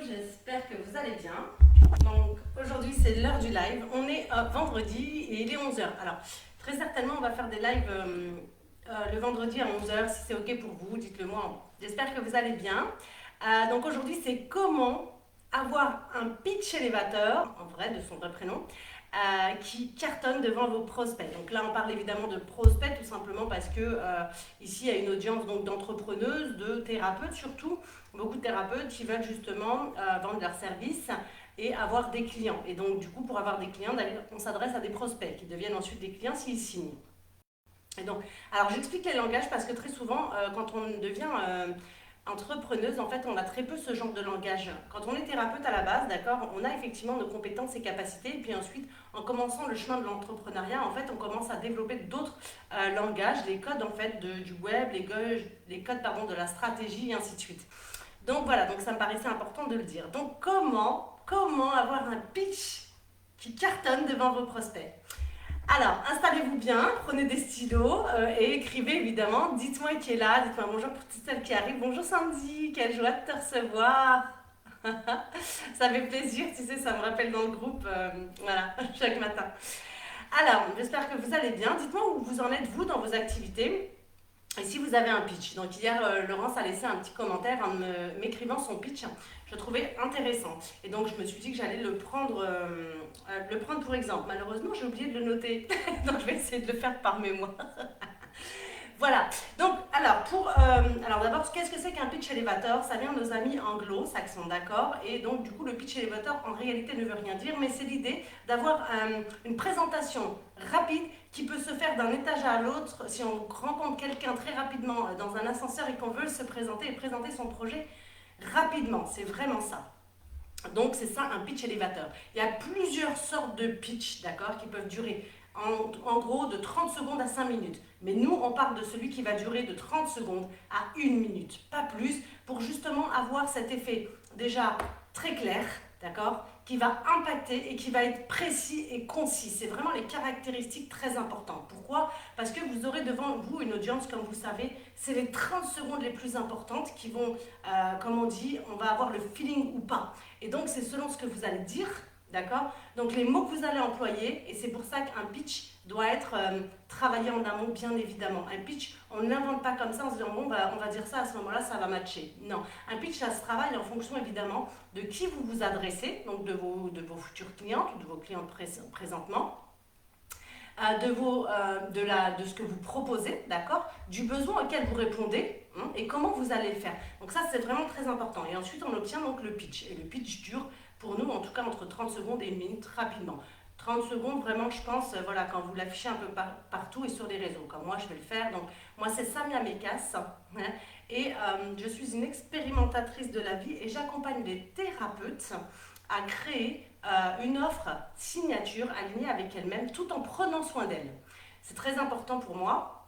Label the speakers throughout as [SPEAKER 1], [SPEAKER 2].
[SPEAKER 1] j'espère que vous allez bien. Donc aujourd'hui c'est l'heure du live, on est vendredi et il est 11 heures. Alors très certainement on va faire des lives le vendredi à 11 heures. Si c'est ok pour vous, dites-le moi. J'espère que vous allez bien. Donc aujourd'hui c'est comment avoir un pitch élévateur, en vrai de son vrai prénom, qui cartonne devant vos prospects. Donc là, on parle évidemment de prospects tout simplement parce que ici, il y a une audience donc d'entrepreneuses, de thérapeutes surtout, beaucoup de thérapeutes qui veulent justement vendre leurs services et avoir des clients. Et donc, du coup, pour avoir des clients, on s'adresse à des prospects qui deviennent ensuite des clients s'ils signent. Et donc, alors j'explique les langages parce que très souvent, quand on devient entrepreneuse, en fait, on a très peu ce genre de langage. Quand on est thérapeute à la base, d'accord, on a effectivement nos compétences et capacités, et puis ensuite, en commençant le chemin de l'entrepreneuriat, en fait, on commence à développer d'autres langages, les codes en fait du web, les codes pardon de la stratégie et ainsi de suite. Donc voilà, donc ça me paraissait important de le dire. Donc comment avoir un pitch qui cartonne devant vos prospects? Alors, installez-vous bien, prenez des stylos et écrivez évidemment. Dites-moi qui est là, dites-moi bonjour pour toutes celles qui arrivent. Bonjour Sandy, quelle joie de te recevoir. Ça fait plaisir, tu sais, ça me rappelle dans le groupe, voilà, chaque matin. Alors, j'espère que vous allez bien. Dites-moi où vous en êtes, vous, dans vos activités. Et si vous avez un pitch, donc hier Laurence a laissé un petit commentaire en m'écrivant son pitch, je le trouvais intéressant. Et donc je me suis dit que j'allais le prendre pour exemple. Malheureusement j'ai oublié de le noter, donc je vais essayer de le faire par mémoire. Voilà, donc alors d'abord, qu'est-ce que c'est qu'un pitch elevator? Ça vient de nos amis anglo-saxons, d'accord? Et donc du coup le pitch elevator en réalité ne veut rien dire, mais c'est l'idée d'avoir une présentation rapide qui peut se faire d'un étage à l'autre. Si on rencontre quelqu'un très rapidement dans un ascenseur et qu'on veut se présenter et présenter son projet rapidement, c'est vraiment ça. Donc c'est ça un pitch élévateur. Il y a plusieurs sortes de pitch, d'accord, qui peuvent durer en gros de 30 secondes à 5 minutes. Mais nous, on parle de celui qui va durer de 30 secondes à 1 minute, pas plus, pour justement avoir cet effet déjà très clair, d'accord, qui va impacter et qui va être précis et concis. C'est vraiment les caractéristiques très importantes. Pourquoi? Parce que vous aurez devant vous une audience, comme vous savez, c'est les 30 secondes les plus importantes qui vont, comme on dit, on va avoir le feeling ou pas. Et donc, c'est selon ce que vous allez dire, d'accord? Donc, les mots que vous allez employer, et c'est pour ça qu'un pitch doit être travaillé en amont, bien évidemment. Un pitch, on ne l'invente pas comme ça en se disant, bon, bah, on va dire ça à ce moment-là, ça va matcher. Non, un pitch, ça se travaille en fonction, évidemment, de qui vous vous adressez, donc de vos futures clientes ou de vos clientes présentement. De ce que vous proposez, d'accord, du besoin auquel vous répondez et comment vous allez le faire. Donc ça, c'est vraiment très important. Et ensuite, on obtient donc le pitch. Et le pitch dure, pour nous, en tout cas, entre 30 secondes et 1 minute, rapidement. 30 secondes, vraiment, je pense, voilà, quand vous l'affichez un peu partout et sur les réseaux, comme moi, je vais le faire. Donc, moi, c'est Samia Mekas, et je suis une expérimentatrice de la vie et j'accompagne les thérapeutes à créer une offre signature alignée avec elle-même tout en prenant soin d'elle. C'est très important pour moi.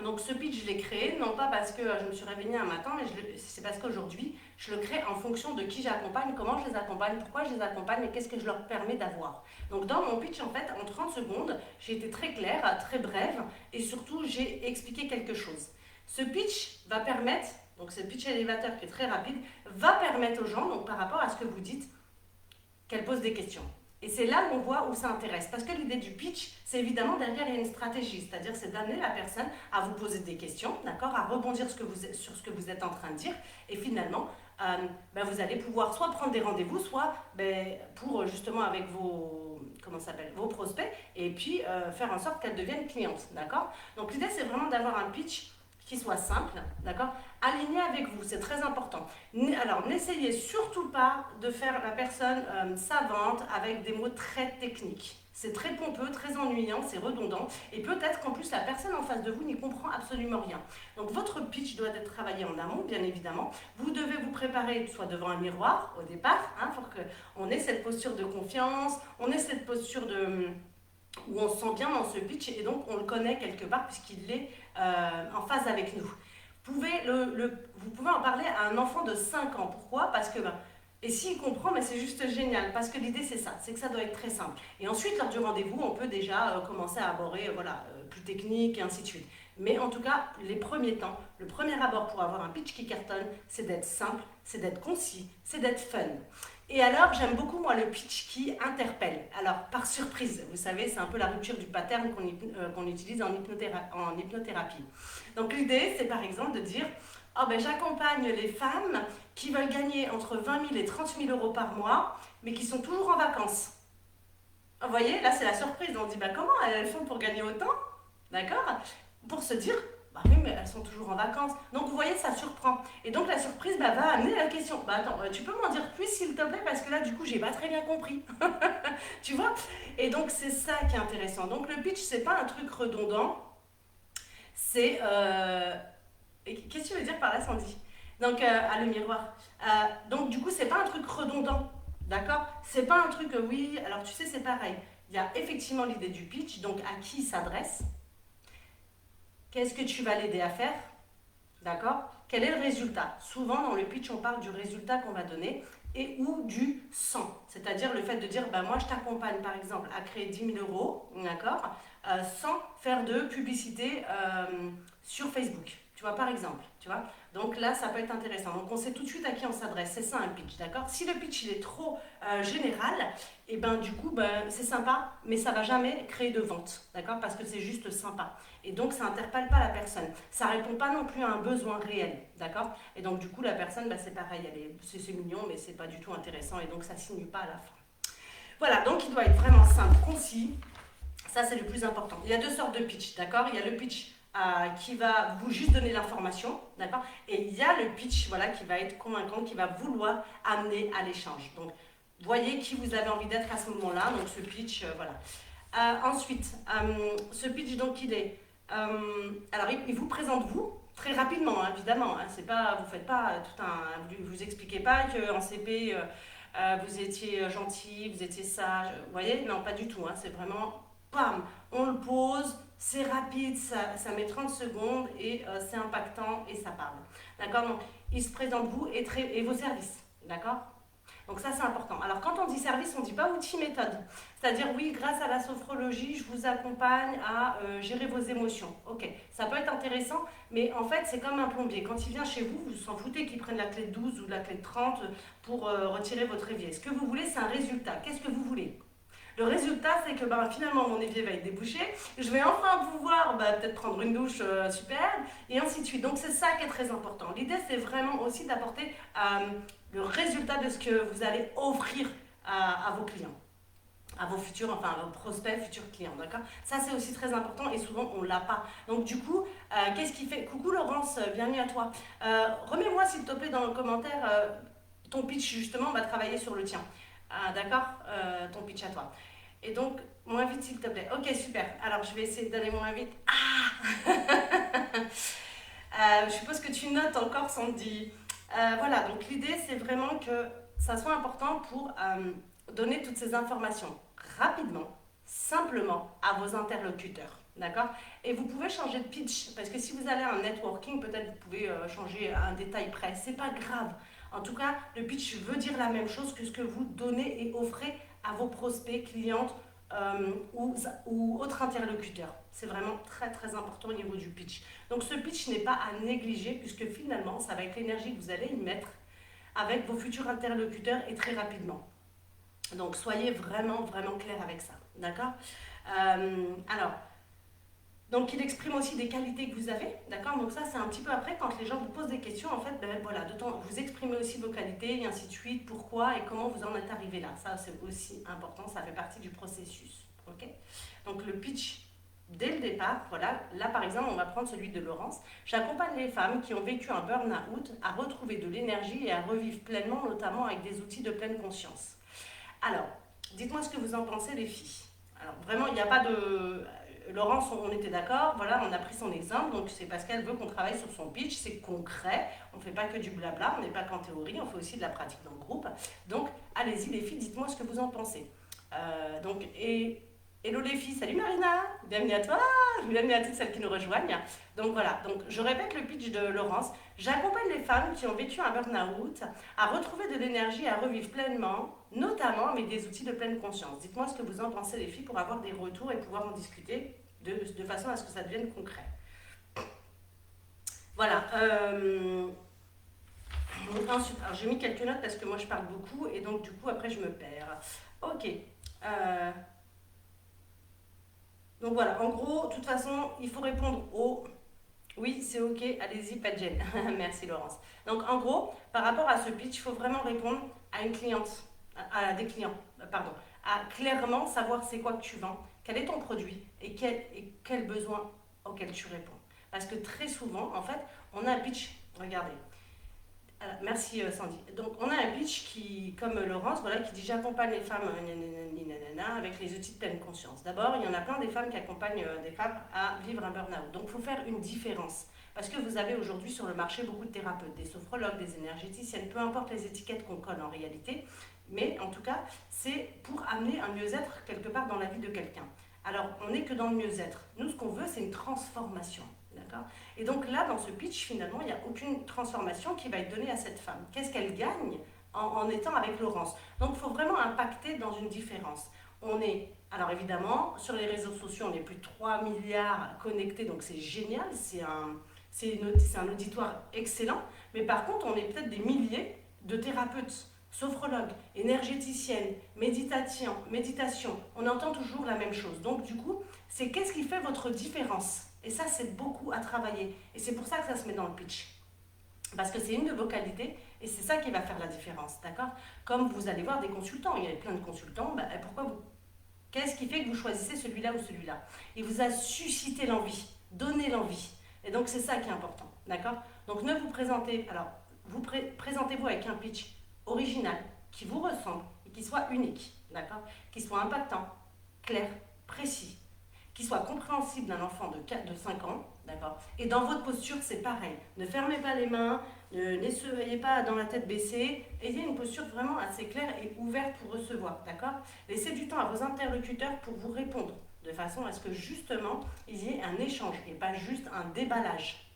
[SPEAKER 1] Donc ce pitch, je l'ai créé, non pas parce que je me suis réveillée un matin, mais c'est parce qu'aujourd'hui, je le crée en fonction de qui j'accompagne, comment je les accompagne, pourquoi je les accompagne et qu'est-ce que je leur permets d'avoir. Donc dans mon pitch, en fait, en 30 secondes, j'ai été très claire, très brève et surtout, j'ai expliqué quelque chose. Ce pitch va permettre, donc ce pitch élévateur qui est très rapide, va permettre aux gens, donc par rapport à ce que vous dites, qu'elle pose des questions. Et c'est là où on voit où ça intéresse. Parce que l'idée du pitch, c'est évidemment derrière il y a une stratégie. C'est-à-dire c'est d'amener la personne à vous poser des questions, d'accord, à rebondir sur ce que vous êtes en train de dire. Et finalement, vous allez pouvoir soit prendre des rendez-vous, soit pour justement avec vos prospects, et puis faire en sorte qu'elles deviennent clientes, d'accord. Donc l'idée c'est vraiment d'avoir un pitch qui soit simple, d'accord, aligné avec vous, c'est très important. Alors, n'essayez surtout pas de faire la personne savante avec des mots très techniques. C'est très pompeux, très ennuyant, c'est redondant, et peut-être qu'en plus la personne en face de vous n'y comprend absolument rien. Donc votre pitch doit être travaillé en amont, bien évidemment. Vous devez vous préparer soit devant un miroir au départ, pour qu'on ait cette posture de confiance, on ait cette posture où on se sent bien dans ce pitch et donc on le connaît quelque part puisqu'il est en phase avec nous. Vous pouvez en parler à un enfant de 5 ans. Pourquoi? Parce que, et s'il comprend, mais c'est juste génial, parce que l'idée c'est ça, c'est que ça doit être très simple. Et ensuite, lors du rendez-vous, on peut déjà commencer à aborder plus technique et ainsi de suite. Mais en tout cas, les premiers temps, le premier abord pour avoir un pitch qui cartonne, c'est d'être simple c'est d'être concis, c'est d'être fun. Et alors, j'aime beaucoup, moi, le pitch qui interpelle. Alors, par surprise, vous savez, c'est un peu la rupture du pattern qu'on utilise en hypnothérapie. Donc, l'idée, c'est par exemple de dire, oh, ben, j'accompagne les femmes qui veulent gagner entre 20 000 et 30 000 euros par mois, mais qui sont toujours en vacances. Vous voyez, là, c'est la surprise. On dit, bah, comment elles font pour gagner autant? D'accord? Pour se dire, bah oui, mais elles sont toujours en vacances. Donc, vous voyez, ça surprend. Et donc, la surprise va amener la question. Bah, attends, tu peux m'en dire plus, s'il te plaît, parce que là, du coup, j'ai pas très bien compris. Tu vois? Et donc, c'est ça qui est intéressant. Donc, le pitch, c'est pas un truc redondant. C'est. Qu'est-ce que tu veux dire par là, Sandy? Donc, le miroir. Donc, du coup, c'est pas un truc redondant. D'accord? C'est pas un truc, oui. Alors, tu sais, c'est pareil. Il y a effectivement l'idée du pitch, donc à qui il s'adresse. Qu'est-ce que tu vas l'aider à faire? D'accord? Quel est le résultat? Souvent, dans le pitch, on parle du résultat qu'on va donner et ou du sans. C'est-à-dire le fait de dire, bah, moi, je t'accompagne, par exemple, à créer 10 000 euros, d'accord? Sans faire de publicité sur Facebook. Tu vois, par exemple. Tu vois? Donc là, ça peut être intéressant. Donc, on sait tout de suite à qui on s'adresse. C'est ça, un pitch, d'accord? Si le pitch, il est trop général, et ben du coup, ben, c'est sympa, mais ça va jamais créer de vente, d'accord? Parce que c'est juste sympa. Et donc, ça n'interpelle pas la personne. Ça répond pas non plus à un besoin réel, d'accord? Et donc, du coup, la personne, bah, c'est pareil, c'est mignon, mais c'est pas du tout intéressant, et donc ça signe pas à la fin. Voilà, donc il doit être vraiment simple, concis. Ça, c'est le plus important. Il y a deux sortes de pitch, d'accord? Il y a le pitch qui va vous juste donner l'information, d'accord? Et il y a le pitch, voilà, qui va être convaincant, qui va vouloir amener à l'échange. Donc, voyez qui vous avez envie d'être à ce moment-là. Donc, ce pitch, voilà. Ensuite, ce pitch, donc, alors, il vous présente vous très rapidement, hein, évidemment. Hein, c'est pas, vous faites pas tout un, vous expliquez pas qu'en CP vous étiez gentil, vous étiez sage. Vous voyez, non, pas du tout. Hein, c'est vraiment, pam, on le pose. C'est rapide, ça met 30 secondes et c'est impactant et ça parle. D'accord? Donc, il se présente vous et vos services. D'accord? Donc ça, c'est important. Alors, quand on dit service, on ne dit pas outil méthode. C'est-à-dire, oui, grâce à la sophrologie, je vous accompagne à gérer vos émotions. Ok, ça peut être intéressant, mais en fait, c'est comme un plombier. Quand il vient chez vous, vous s'en foutez qu'il prenne la clé de 12 ou la clé de 30 pour retirer votre évier. Ce que vous voulez, c'est un résultat. Qu'est-ce que vous voulez? Le résultat, c'est que finalement, mon évier va être débouché. Je vais enfin pouvoir peut-être prendre une douche superbe, et ainsi de suite. Donc, c'est ça qui est très important. L'idée, c'est vraiment aussi d'apporter le résultat de ce que vous allez offrir à vos clients, à vos futurs, enfin à vos prospects, futurs clients, d'accord? Ça, c'est aussi très important et souvent, on ne l'a pas. Donc, du coup, qu'est-ce qui fait? Coucou Laurence, bienvenue à toi. Remets-moi, s'il te plaît, dans le commentaire, ton pitch, justement, on va travailler sur le tien. D'accord? Ton pitch à toi. Et donc, moins vite, s'il te plaît. Ok, super. Alors, je vais essayer d'aller moins vite. Je suppose que tu notes encore, Sandy. Voilà, donc l'idée, c'est vraiment que ça soit important pour donner toutes ces informations rapidement, simplement à vos interlocuteurs. D'accord? Et vous pouvez changer de pitch, parce que si vous allez à un networking, peut-être vous pouvez changer un détail près. C'est pas grave. En tout cas, le pitch veut dire la même chose que ce que vous donnez et offrez à vos prospects, clientes ou autres interlocuteurs. C'est vraiment très très important au niveau du pitch. Donc ce pitch n'est pas à négliger puisque finalement, ça va être l'énergie que vous allez y mettre avec vos futurs interlocuteurs et très rapidement. Donc soyez vraiment vraiment clair avec ça. D'accord? Alors, donc il exprime aussi des qualités que vous avez, d'accord? Donc ça c'est un petit peu après quand les gens vous posent des questions, en fait, voilà, vous exprimez aussi vos qualités et ainsi de suite, pourquoi et comment vous en êtes arrivé là. Ça c'est aussi important, ça fait partie du processus, ok? Donc le pitch dès le départ, voilà, là par exemple on va prendre celui de Laurence. J'accompagne les femmes qui ont vécu un burn-out à retrouver de l'énergie et à revivre pleinement, notamment avec des outils de pleine conscience. Alors, dites-moi ce que vous en pensez les filles. Alors vraiment il n'y a pas de... Laurence, on était d'accord, voilà, on a pris son exemple, donc c'est parce qu'elle veut qu'on travaille sur son pitch, c'est concret, on ne fait pas que du blabla, on n'est pas qu'en théorie, on fait aussi de la pratique dans le groupe. Donc, allez-y les filles, dites-moi ce que vous en pensez. Hello les filles, salut Marina, bienvenue à toi, bienvenue à toutes celles qui nous rejoignent. Donc voilà, donc je répète le pitch de Laurence. J'accompagne les femmes qui ont vécu un burn-out à retrouver de l'énergie et à revivre pleinement, notamment avec des outils de pleine conscience. Dites-moi ce que vous en pensez les filles pour avoir des retours et pouvoir en discuter de façon à ce que ça devienne concret. Voilà. Ensuite, alors j'ai mis quelques notes parce que moi je parle beaucoup et donc du coup après je me perds. Ok. Donc voilà, en gros, de toute façon, il faut répondre au oui, c'est ok, allez-y, pas de gêne. Merci Laurence. Donc en gros, par rapport à ce pitch, il faut vraiment répondre à une cliente, à des clients, pardon, à clairement savoir c'est quoi que tu vends, quel est ton produit et quel besoin auquel tu réponds. Parce que très souvent, en fait, on a un pitch, regardez, merci Sandy. Donc on a un pitch qui, comme Laurence, voilà, qui dit j'accompagne les femmes avec les outils de pleine conscience. D'abord, il y en a plein des femmes qui accompagnent des femmes à vivre un burn-out. Donc il faut faire une différence. Parce que vous avez aujourd'hui sur le marché beaucoup de thérapeutes, des sophrologues, des énergéticiennes, peu importe les étiquettes qu'on colle en réalité. Mais en tout cas, c'est pour amener un mieux-être quelque part dans la vie de quelqu'un. Alors, on n'est que dans le mieux-être. Nous, ce qu'on veut, c'est une transformation. D'accord ? Et donc là, dans ce pitch, finalement, il n'y a aucune transformation qui va être donnée à cette femme. Qu'est-ce qu'elle gagne en étant avec Laurence? Donc il faut vraiment impacter dans une différence. On est, alors évidemment, sur les réseaux sociaux, on est plus de 3 milliards connectés, donc c'est génial, c'est un auditoire excellent. Mais par contre, on est peut-être des milliers de thérapeutes, sophrologues, énergéticiennes, méditation. On entend toujours la même chose. Donc du coup, c'est qu'est-ce qui fait votre différence? Et ça, c'est beaucoup à travailler. Et c'est pour ça que ça se met dans le pitch. Parce que c'est une de vos qualités et c'est ça qui va faire la différence, d'accord? Comme vous allez voir des consultants, il y a plein de consultants, bah, qu'est-ce qui fait que vous choisissez celui-là ou celui-là? Il vous a suscité l'envie, donné l'envie. Et donc c'est ça qui est important, d'accord? Donc ne vous présentez, alors présentez-vous avec un pitch original, qui vous ressemble et qui soit unique, d'accord? Qui soit impactant, clair, précis, qui soit compréhensible d'un enfant de 5 ans, d'accord? Et dans votre posture, c'est pareil. Ne fermez pas les mains, ne soyez pas dans la tête baissée, ayez une posture vraiment assez claire et ouverte pour recevoir, d'accord? Laissez du temps à vos interlocuteurs pour vous répondre, de façon à ce que justement, il y ait un échange et pas juste un déballage,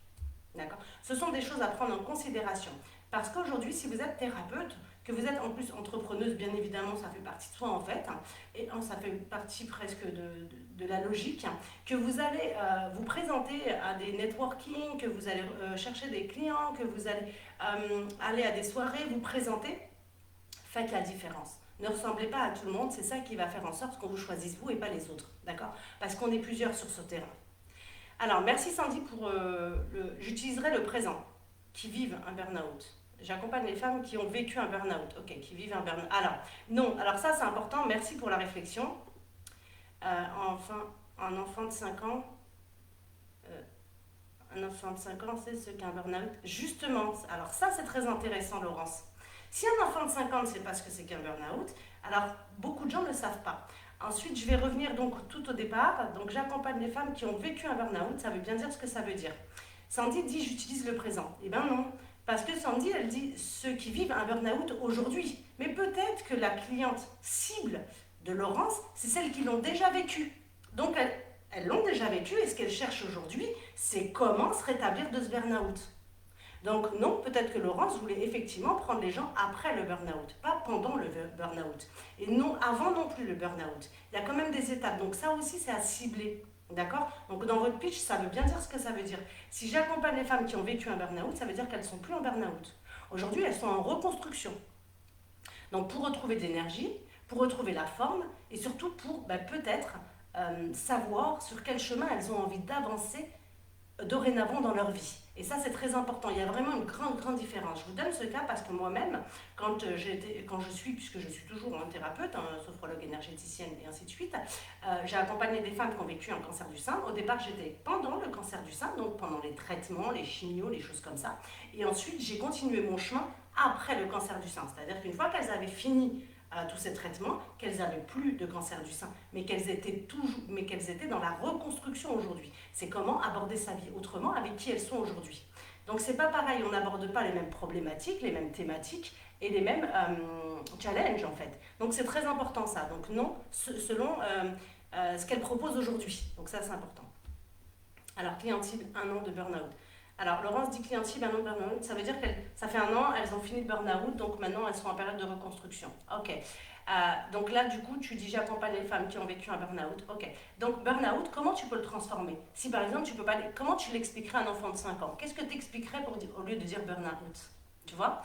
[SPEAKER 1] d'accord? Ce sont des choses à prendre en considération. Parce qu'aujourd'hui, si vous êtes thérapeute, que vous êtes en plus entrepreneuse, bien évidemment, ça fait partie de soi en fait, et ça fait partie presque de la logique, que vous allez vous présenter à des networking, que vous allez chercher des clients, que vous allez aller à des soirées, vous présenter, faites la différence. Ne ressemblez pas à tout le monde, c'est ça qui va faire en sorte qu'on vous choisisse vous et pas les autres, d'accord? Parce qu'on est plusieurs sur ce terrain. Alors, merci Sandy pour j'utiliserai le présent, qui vivent un burn-out. J'accompagne les femmes qui ont vécu un burn-out. Ok, qui vivent un burn-out. Alors, non, alors ça c'est important, merci pour la réflexion. Enfin, un enfant de 5 ans, c'est ce qu'un burn-out. Justement, alors ça c'est très intéressant Laurence. Si un enfant de 5 ans ne sait pas ce que c'est qu'un burn-out, alors beaucoup de gens ne le savent pas. Ensuite, je vais revenir donc tout au départ. Donc j'accompagne les femmes qui ont vécu un burn-out, ça veut bien dire ce que ça veut dire. Sandy dit j'utilise le présent. Eh bien non, parce que Sandy, elle dit ceux qui vivent un burn-out aujourd'hui. Mais peut-être que la cliente cible de Laurence, c'est celles qui l'ont déjà vécu. Donc elles l'ont déjà vécu et ce qu'elles cherchent aujourd'hui, c'est comment se rétablir de ce burn-out. Donc non, peut-être que Laurence voulait effectivement prendre les gens après le burn-out, pas pendant le burn-out. Et non, avant non plus le burn-out. Il y a quand même des étapes. Donc ça aussi, c'est à cibler. D'accord? Donc dans votre pitch, ça veut bien dire ce que ça veut dire. Si j'accompagne les femmes qui ont vécu un burn-out, ça veut dire qu'elles ne sont plus en burn-out. Aujourd'hui, elles sont en reconstruction. Donc pour retrouver de l'énergie, pour retrouver la forme et surtout pour peut-être savoir sur quel chemin elles ont envie d'avancer dorénavant dans leur vie. Et ça, c'est très important. Il y a vraiment une grande différence. Je vous donne ce cas parce que moi-même, quand je suis, puisque je suis toujours un thérapeute, un sophrologue énergéticienne et ainsi de suite, j'ai accompagné des femmes qui ont vécu un cancer du sein. Au départ, j'étais pendant le cancer du sein, donc pendant les traitements, les chimios, les choses comme ça. Et ensuite, j'ai continué mon chemin après le cancer du sein. C'est-à-dire qu'une fois qu'elles avaient fini tous ces traitements, qu'elles n'avaient plus de cancer du sein, mais qu'elles étaient dans la reconstruction aujourd'hui. C'est comment aborder sa vie autrement avec qui elles sont aujourd'hui. Donc c'est pas pareil, on n'aborde pas les mêmes problématiques, les mêmes thématiques et les mêmes challenges en fait. Donc c'est très important ça. Donc non, selon ce qu'elles proposent aujourd'hui. Donc ça c'est important. Alors client cible, 1 an de burn-out. Alors, Laurence dit client cible, 1 an de burn-out. Ça veut dire que ça fait 1 an, elles ont fini le burn-out, donc maintenant elles sont en période de reconstruction. Ok. Donc là, du coup, tu dis j'accompagne les femmes qui ont vécu un burn-out. Ok. Donc, burn-out, comment tu peux le transformer? Si par exemple, tu peux pas, comment tu l'expliquerais à un enfant de 5 ans? Qu'est-ce que tu expliquerais au lieu de dire burn-out? tu vois.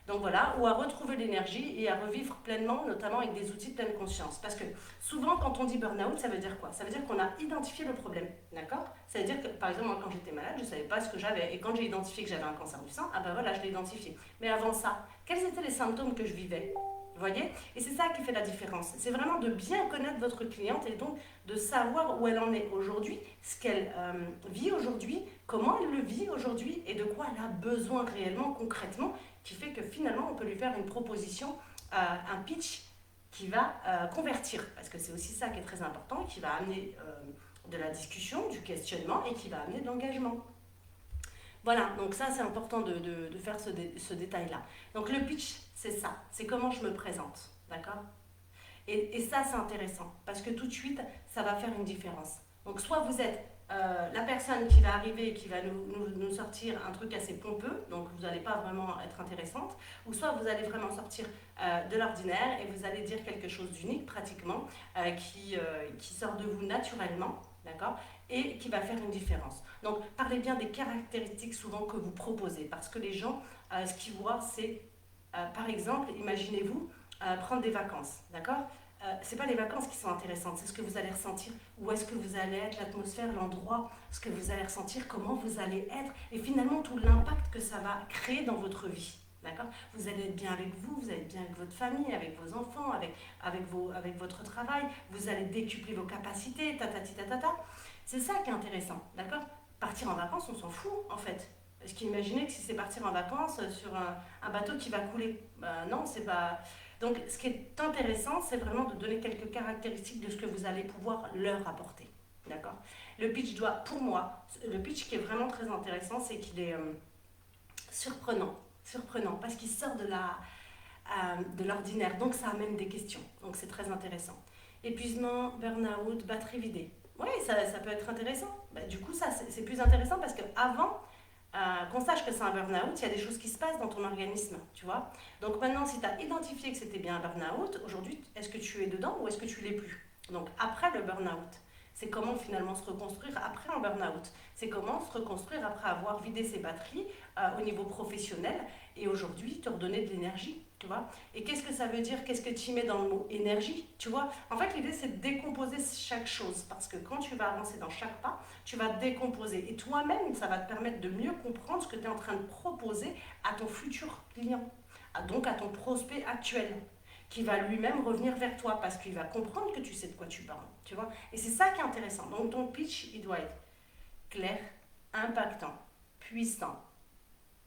[SPEAKER 1] Donc voilà, ou à retrouver l'énergie et à revivre pleinement, notamment avec des outils de pleine conscience. Parce que souvent, quand on dit burn-out, ça veut dire quoi? Ça veut dire qu'on a identifié le problème, d'accord? Ça veut dire que, par exemple, moi, quand j'étais malade, je ne savais pas ce que j'avais. Et quand j'ai identifié que j'avais un cancer du sein, ah ben voilà, je l'ai identifié. Mais avant ça, quels étaient les symptômes que je vivais? Vous voyez? Et c'est ça qui fait la différence. C'est vraiment de bien connaître votre cliente et donc de savoir où elle en est aujourd'hui, ce qu'elle vit aujourd'hui, comment elle le vit aujourd'hui et de quoi elle a besoin réellement, concrètement, qui fait que finalement on peut lui faire une proposition, un pitch qui va convertir, parce que c'est aussi ça qui est très important, qui va amener de la discussion, du questionnement et qui va amener de l'engagement. Voilà, donc ça c'est important de faire ce détail-là. Donc le pitch, c'est ça, c'est comment je me présente, d'accord? Et ça c'est intéressant, parce que tout de suite, ça va faire une différence. Donc soit vous êtes la personne qui va arriver et qui va nous sortir un truc assez pompeux, donc vous n'allez pas vraiment être intéressante, ou soit vous allez vraiment sortir de l'ordinaire et vous allez dire quelque chose d'unique pratiquement, qui sort de vous naturellement, d'accord, et qui va faire une différence. Donc parlez bien des caractéristiques souvent que vous proposez, parce que les gens, ce qu'ils voient, c'est, par exemple, imaginez-vous, prendre des vacances, d'accord? C'est pas les vacances qui sont intéressantes, c'est ce que vous allez ressentir, où est-ce que vous allez être, l'atmosphère, l'endroit, ce que vous allez ressentir, comment vous allez être, et finalement tout l'impact que ça va créer dans votre vie. D'accord? Vous allez être bien avec vous, vous allez être bien avec votre famille, avec vos enfants, avec votre travail, vous allez décupler vos capacités, tatati tatata. C'est ça qui est intéressant, d'accord? Partir en vacances, on s'en fout en fait. Parce qu'imaginez que si c'est partir en vacances sur un bateau qui va couler, non, c'est pas. Donc, ce qui est intéressant, c'est vraiment de donner quelques caractéristiques de ce que vous allez pouvoir leur apporter. D'accord? Le pitch doit, pour moi, le pitch qui est vraiment très intéressant, c'est qu'il est surprenant. Surprenant, parce qu'il sort de l'ordinaire. Donc, ça amène des questions. Donc, c'est très intéressant. Épuisement, burn-out, batterie vidée. Oui, ça peut être intéressant. Bah, du coup, ça, c'est plus intéressant parce qu'avant, qu'on sache que c'est un burn-out, il y a des choses qui se passent dans ton organisme, tu vois. Donc maintenant, si tu as identifié que c'était bien un burn-out, aujourd'hui, est-ce que tu es dedans ou est-ce que tu l'es plus? Donc après le burn-out, c'est comment finalement se reconstruire après un burn-out. C'est comment se reconstruire après avoir vidé ses batteries au niveau professionnel et aujourd'hui te redonner de l'énergie, tu vois. Et qu'est-ce que ça veut dire? Qu'est-ce que tu mets dans le mot énergie, tu vois? En fait, l'idée, c'est de décomposer chaque chose parce que quand tu vas avancer dans chaque pas, tu vas décomposer. Et toi-même, ça va te permettre de mieux comprendre ce que tu es en train de proposer à ton futur client, donc à ton prospect actuel, qui va lui-même revenir vers toi parce qu'il va comprendre que tu sais de quoi tu parles, tu vois. Et c'est ça qui est intéressant. Donc ton pitch, il doit être clair, impactant, puissant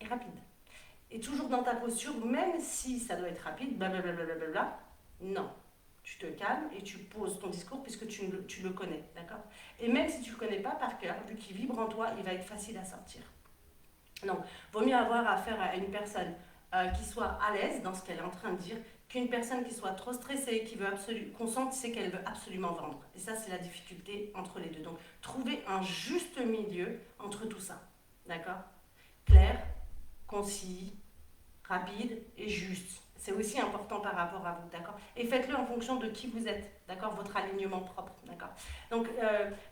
[SPEAKER 1] et rapide. Et toujours dans ta posture, même si ça doit être rapide, blablabla, non. Tu te calmes et tu poses ton discours puisque tu le connais, d'accord? Et même si tu ne le connais pas par cœur, vu qu'il vibre en toi, il va être facile à sortir. Donc, vaut mieux avoir affaire à une personne qui soit à l'aise dans ce qu'elle est en train de dire qu'une personne qui soit trop stressée, qui veut qu'on sente qu'elle veut absolument vendre. Et ça, c'est la difficulté entre les deux. Donc, trouver un juste milieu entre tout ça, d'accord? Clair, concis, rapide et juste. C'est aussi important par rapport à vous, d'accord? Et faites-le en fonction de qui vous êtes, d'accord? Votre alignement propre, d'accord? Donc,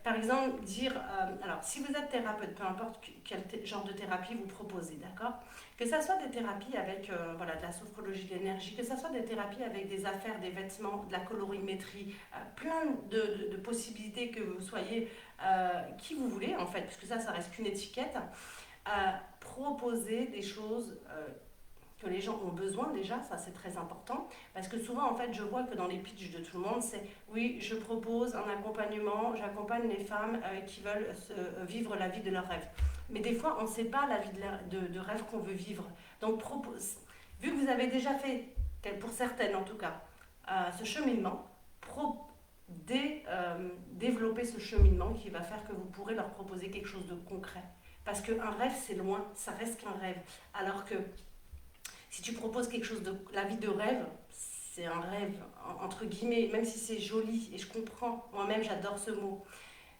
[SPEAKER 1] par exemple, dire, alors, si vous êtes thérapeute, peu importe quel genre de thérapie vous proposez, d'accord? Que ça soit des thérapies avec, voilà, de la sophrologie de l'énergie, que ça soit des thérapies avec des affaires, des vêtements, de la colorimétrie, plein de possibilités que vous soyez qui vous voulez, en fait, puisque ça reste qu'une étiquette, proposer des choses que les gens ont besoin déjà, ça c'est très important, parce que souvent en fait je vois que dans les pitchs de tout le monde c'est oui je propose un accompagnement, j'accompagne les femmes qui veulent vivre la vie de leur rêve. Mais des fois on ne sait pas la vie de rêve qu'on veut vivre. Donc vu que vous avez déjà fait, pour certaines en tout cas, ce cheminement, développer ce cheminement qui va faire que vous pourrez leur proposer quelque chose de concret. Parce qu'un rêve c'est loin, ça reste qu'un rêve. Alors que si tu proposes quelque chose de la vie de rêve, c'est un rêve, entre guillemets, même si c'est joli, et je comprends, moi-même j'adore ce mot.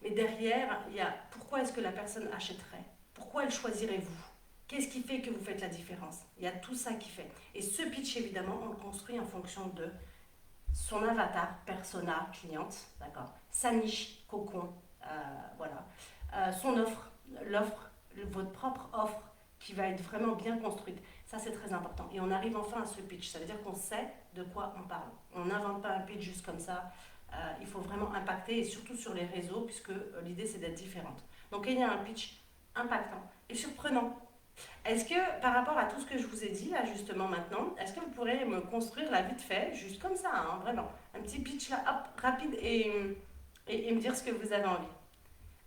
[SPEAKER 1] Mais derrière, il y a pourquoi est-ce que la personne achèterait? Pourquoi elle choisirait vous? Qu'est-ce qui fait que vous faites la différence? Il y a tout ça qui fait. Et ce pitch, évidemment, on le construit en fonction de son avatar, persona, cliente, d'accord? Sa niche, cocon, voilà. Son offre, l'offre, votre propre offre qui va être vraiment bien construite. Ça, c'est très important. Et on arrive enfin à ce pitch. Ça veut dire qu'on sait de quoi on parle. On n'invente pas un pitch juste comme ça. Il faut vraiment impacter, et surtout sur les réseaux, puisque l'idée, c'est d'être différente. Donc, il y a un pitch impactant et surprenant. Est-ce que, par rapport à tout ce que je vous ai dit, là, justement, maintenant, est-ce que vous pourrez me construire, là, vite fait, juste comme ça, hein, vraiment, un petit pitch, là, hop, rapide, et me dire ce que vous avez envie.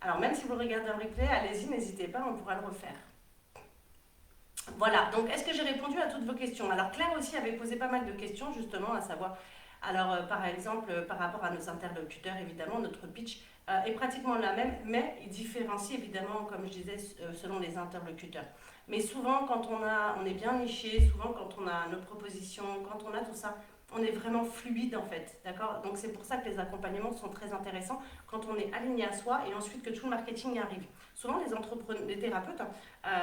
[SPEAKER 1] Alors, même si vous regardez un replay, allez-y, n'hésitez pas, on pourra le refaire. Voilà, donc est-ce que j'ai répondu à toutes vos questions? Alors Claire aussi avait posé pas mal de questions justement, à savoir, alors par exemple, par rapport à nos interlocuteurs, évidemment, notre pitch est pratiquement la même, mais il différencie évidemment, comme je disais, selon les interlocuteurs. Mais souvent, quand on est bien niché, souvent quand on a nos propositions, quand on a tout ça, on est vraiment fluide en fait, d'accord? Donc c'est pour ça que les accompagnements sont très intéressants quand on est aligné à soi et ensuite que tout le marketing arrive. Souvent les entrepreneurs, les thérapeutes,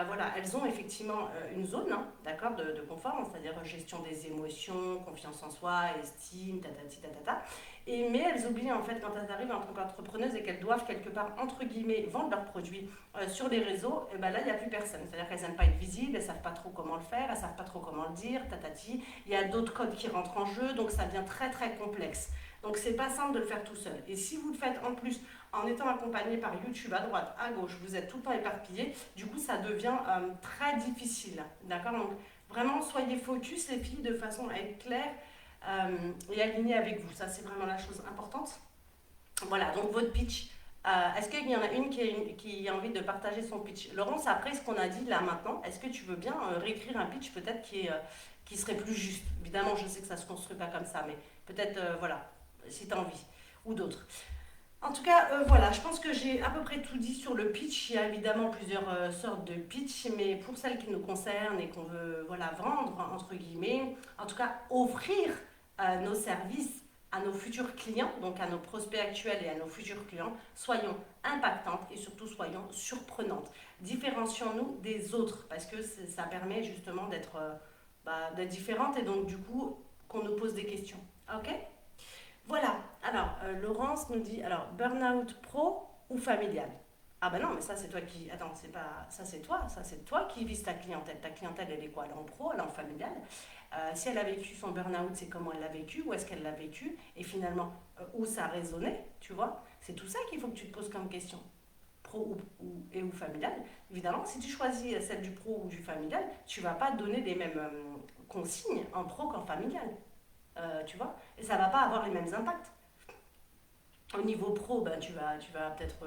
[SPEAKER 1] voilà, elles ont effectivement une zone, hein, d'accord, de confort, hein, c'est-à-dire gestion des émotions, confiance en soi, estime, tatati tatata. Mais elles oublient en fait quand elles arrivent en tant qu'entrepreneuses et qu'elles doivent quelque part entre guillemets vendre leurs produits sur les réseaux, et ben là il n'y a plus personne. C'est-à-dire qu'elles n'aiment pas être visibles, elles ne savent pas trop comment le faire, elles ne savent pas trop comment le dire, tatati. Il y a d'autres codes qui rentrent en jeu, donc ça devient très très complexe. Donc c'est pas simple de le faire tout seul. Et si vous le faites en plus en étant accompagné par YouTube à droite, à gauche, vous êtes tout le temps éparpillé, du coup ça devient très difficile. D'accord? Donc vraiment soyez focus les filles de façon à être claire et aligné avec vous. Ça, c'est vraiment la chose importante. Voilà, donc votre pitch. Est-ce qu'il y en a une qui a envie de partager son pitch? Laurence, après ce qu'on a dit là maintenant, est-ce que tu veux bien réécrire un pitch peut-être qui serait plus juste? Évidemment, je sais que ça ne se construit pas comme ça, mais peut-être, voilà, si tu as envie. Ou d'autres. En tout cas, voilà, je pense que j'ai à peu près tout dit sur le pitch. Il y a évidemment plusieurs sortes de pitch, mais pour celles qui nous concernent et qu'on veut voilà, vendre, entre guillemets, en tout cas offrir nos services à nos futurs clients, donc à nos prospects actuels et à nos futurs clients, soyons impactantes et surtout soyons surprenantes. Différencions-nous des autres parce que ça permet justement d'être différentes et donc du coup qu'on nous pose des questions. Ok? Voilà, alors Laurence nous dit, alors burn-out pro ou familial? Ah ben non, mais ça c'est toi qui... Attends, c'est pas... Ça c'est toi qui vise ta clientèle. Ta clientèle, elle est quoi? Elle est en pro, elle est en familial. Si elle a vécu son burn-out, c'est comment elle l'a vécu, où est-ce qu'elle l'a vécu, et finalement, où ça a résonné, tu vois? C'est tout ça qu'il faut que tu te poses comme question. Pro ou familial. Évidemment, si tu choisis celle du pro ou du familial, tu vas pas donner les mêmes consignes en pro qu'en familial. Tu vois, et ça va pas avoir les mêmes impacts. Au niveau pro, ben, tu vas peut-être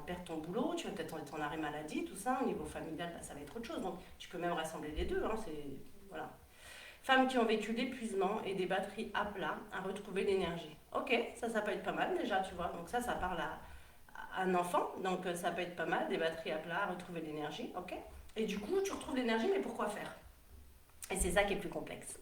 [SPEAKER 1] perdre ton boulot, tu vas peut-être être en arrêt maladie, tout ça. Au niveau familial, ben, ça va être autre chose. Donc, tu peux même rassembler les deux. Hein, voilà. Femmes qui ont vécu l'épuisement et des batteries à plat, à retrouver l'énergie. Ok, ça peut être pas mal déjà, tu vois. Donc ça parle à un enfant. Donc ça peut être pas mal, des batteries à plat, à retrouver l'énergie. Ok. Et du coup, tu retrouves l'énergie, mais pourquoi faire? Et c'est ça qui est plus complexe.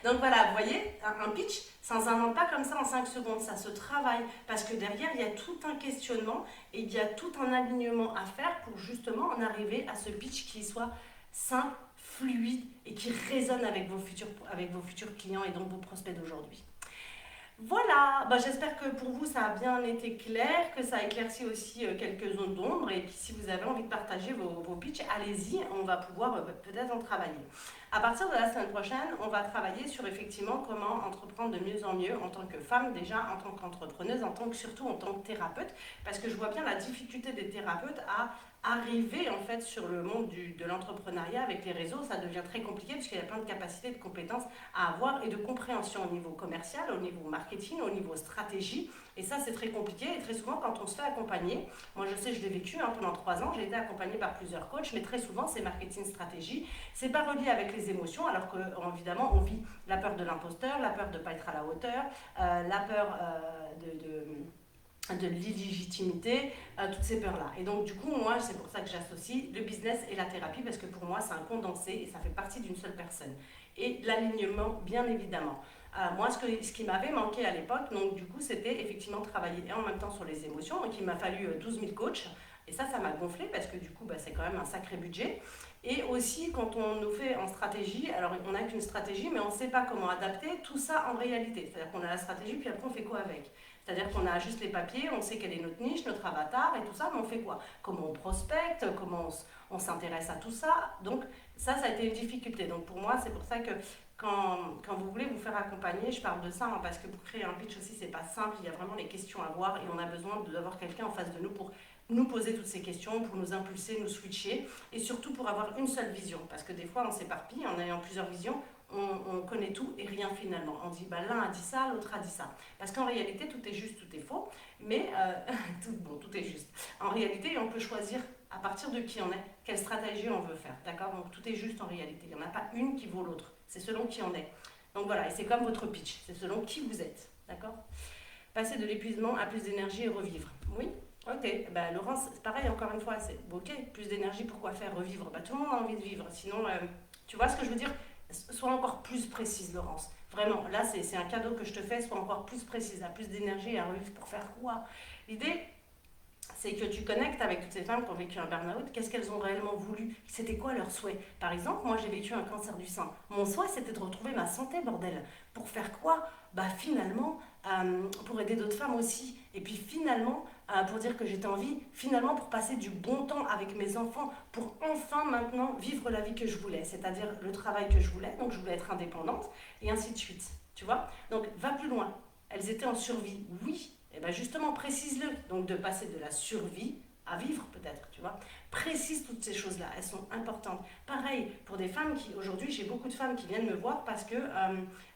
[SPEAKER 1] Donc voilà, vous voyez, un pitch, ça ne s'invente pas comme ça en 5 secondes, ça se travaille. Parce que derrière, il y a tout un questionnement et il y a tout un alignement à faire pour justement en arriver à ce pitch qui soit simple, fluide et qui résonne avec vos futurs clients et donc vos prospects d'aujourd'hui. Voilà, bah, j'espère que pour vous ça a bien été clair, que ça a éclairci aussi quelques zones d'ombre et puis si vous avez envie de partager vos pitchs, allez-y, on va pouvoir peut-être en travailler. À partir de la semaine prochaine, on va travailler sur effectivement comment entreprendre de mieux en mieux en tant que femme déjà, en tant qu'entrepreneuse, surtout en tant que thérapeute, parce que je vois bien la difficulté des thérapeutes à arriver en fait sur le monde de l'entrepreneuriat avec les réseaux. Ça devient très compliqué parce qu'il y a plein de capacités, de compétences à avoir et de compréhension au niveau commercial, au niveau marketing, au niveau stratégie. Et ça, c'est très compliqué. Et très souvent, quand on se fait accompagner, moi je sais, je l'ai vécu pendant 3 ans, j'ai été accompagnée par plusieurs coachs, mais très souvent, c'est marketing stratégie. C'est pas relié avec les émotions, alors qu'évidemment, on vit la peur de l'imposteur, la peur de ne pas être à la hauteur, la peur de l'illégitimité, toutes ces peurs-là. Et donc, du coup, moi, c'est pour ça que j'associe le business et la thérapie, parce que pour moi, c'est un condensé et ça fait partie d'une seule personne. Et l'alignement, bien évidemment. Moi, ce qui m'avait manqué à l'époque, donc du coup, c'était effectivement travailler en même temps sur les émotions. Donc, il m'a fallu 12 000 coachs Et ça m'a gonflé parce que du coup, bah, c'est quand même un sacré budget. Et aussi, quand on nous fait en stratégie, alors on n'a qu'une stratégie, mais on ne sait pas comment adapter tout ça en réalité. C'est-à-dire qu'on a la stratégie, puis après on fait quoi avec? C'est-à-dire qu'on a juste les papiers, on sait quelle est notre niche, notre avatar et tout ça, mais on fait quoi? Comment on prospecte? Comment on s'intéresse à tout ça? Donc ça a été une difficulté. Donc pour moi, c'est pour ça que quand vous voulez vous faire accompagner, je parle de ça, hein, parce que pour créer un pitch aussi, c'est pas simple, il y a vraiment les questions à voir et on a besoin d'avoir quelqu'un en face de nous pour nous poser toutes ces questions, pour nous impulser, nous switcher, et surtout pour avoir une seule vision. Parce que des fois, on s'éparpille en ayant plusieurs visions, on connaît tout et rien finalement. On dit, bah, l'un a dit ça, l'autre a dit ça. Parce qu'en réalité, tout est juste, tout est faux, mais tout est juste. En réalité, on peut choisir à partir de qui on est, quelle stratégie on veut faire. D'accord? Donc tout est juste en réalité. Il n'y en a pas une qui vaut l'autre. C'est selon qui on est. Donc voilà, et c'est comme votre pitch. C'est selon qui vous êtes. D'accord? Passer de l'épuisement à plus d'énergie et revivre. Oui. Ok, bah, Laurence, c'est pareil, encore une fois, c'est ok, plus d'énergie, pourquoi faire revivre? Bah, tout le monde a envie de vivre, sinon, tu vois ce que je veux dire? Sois encore plus précise, Laurence. Vraiment, là, c'est un cadeau que je te fais, sois encore plus précise, à plus d'énergie et à revivre pour faire quoi? L'idée, c'est que tu connectes avec toutes ces femmes qui ont vécu un burn-out, qu'est-ce qu'elles ont réellement voulu, c'était quoi leur souhait. Par exemple, moi j'ai vécu un cancer du sein, mon souhait c'était de retrouver ma santé, bordel. Pour faire quoi? Bah finalement, pour aider d'autres femmes aussi, et puis finalement, pour dire que j'étais en vie, finalement pour passer du bon temps avec mes enfants, pour enfin maintenant vivre la vie que je voulais, c'est-à-dire le travail que je voulais, donc je voulais être indépendante, et ainsi de suite, tu vois. Donc va plus loin, elles étaient en survie, oui. Et bien justement, précise-le. Donc de passer de la survie à vivre peut-être, tu vois. Précise toutes ces choses-là, elles sont importantes. Pareil, pour des femmes qui, aujourd'hui, j'ai beaucoup de femmes qui viennent me voir parce que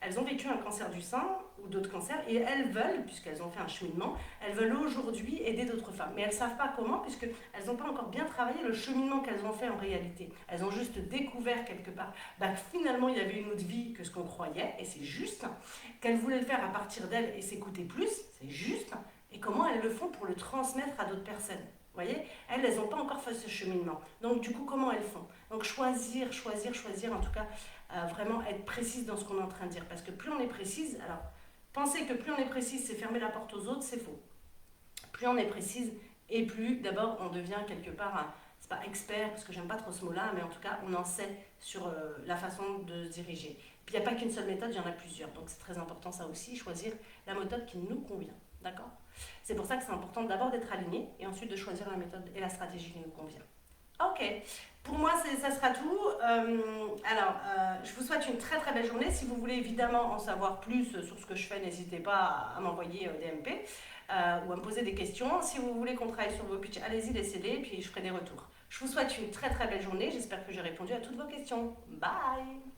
[SPEAKER 1] elles ont vécu un cancer du sein ou d'autres cancers et elles veulent, puisqu'elles ont fait un cheminement, elles veulent aujourd'hui aider d'autres femmes. Mais elles ne savent pas comment puisqu'elles n'ont pas encore bien travaillé le cheminement qu'elles ont fait en réalité. Elles ont juste découvert quelque part finalement il y avait une autre vie que ce qu'on croyait et c'est juste, qu'elles voulaient le faire à partir d'elles et s'écouter plus, c'est juste, et comment elles le font pour le transmettre à d'autres personnes. Vous voyez, elles n'ont pas encore fait ce cheminement. Donc, du coup, comment elles font? Donc, choisir, en tout cas, vraiment être précise dans ce qu'on est en train de dire. Parce que plus on est précise, alors, penser que plus on est précise, c'est fermer la porte aux autres, c'est faux. Plus on est précise, et plus, d'abord, on devient quelque part, c'est pas expert, parce que j'aime pas trop ce mot-là, mais en tout cas, on en sait sur la façon de se diriger. Puis, il n'y a pas qu'une seule méthode, il y en a plusieurs. Donc, c'est très important, ça aussi, choisir la méthode qui nous convient. D'accord? C'est pour ça que c'est important d'abord d'être aligné et ensuite de choisir la méthode et la stratégie qui nous convient. Ok, pour moi ça sera tout. Je vous souhaite une très très belle journée. Si vous voulez évidemment en savoir plus sur ce que je fais, n'hésitez pas à m'envoyer des MP ou à me poser des questions. Si vous voulez qu'on travaille sur vos pitchs, allez-y, laissez-les, puis je ferai des retours. Je vous souhaite une très très belle journée. J'espère que j'ai répondu à toutes vos questions. Bye!